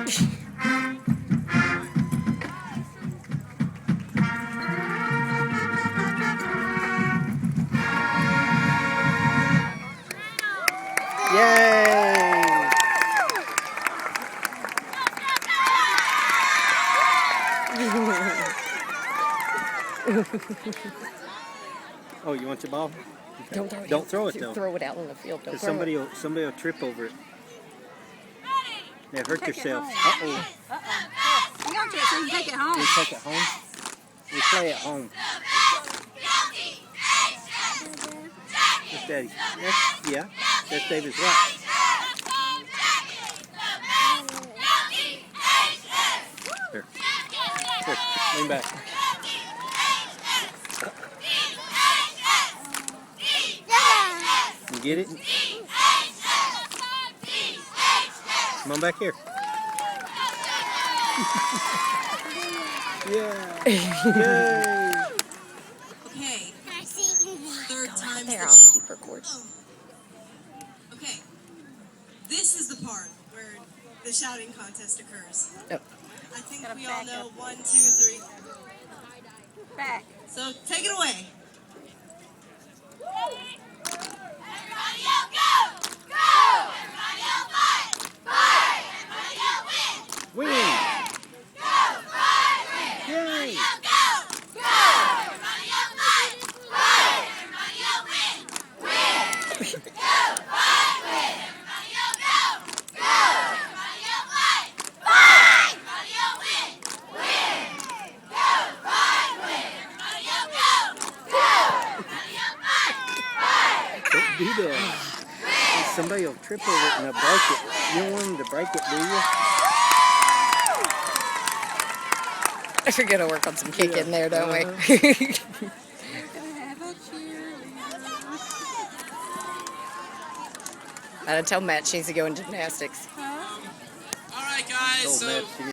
Yay! Oh, you want your ball? Okay. Don't throw it though. Throw it out in the field. Don't throw somebody it. will trip over it. Yeah, hurt yourself. Uh-oh. Hang on to it so you can take it home. We take it home. We play at home. That's Daddy. Yeah, that's David's what? Here. Here, lean back. You get it? Come on back here. Yeah. Yay. Okay. Third time's There, the I'll charm. keep recording. Okay. This is the part where the shouting contest occurs. Oh. I think we all know 1, 2, 3. Back. So take it away. Win! Yay! Don't do that. Somebody will trip over it and they'll break it. You don't want them to break it, do you? We're gonna work on some kicking there, don't we? I tell Matt she needs to go in gymnastics. Huh? All right, guys. Oh, So man.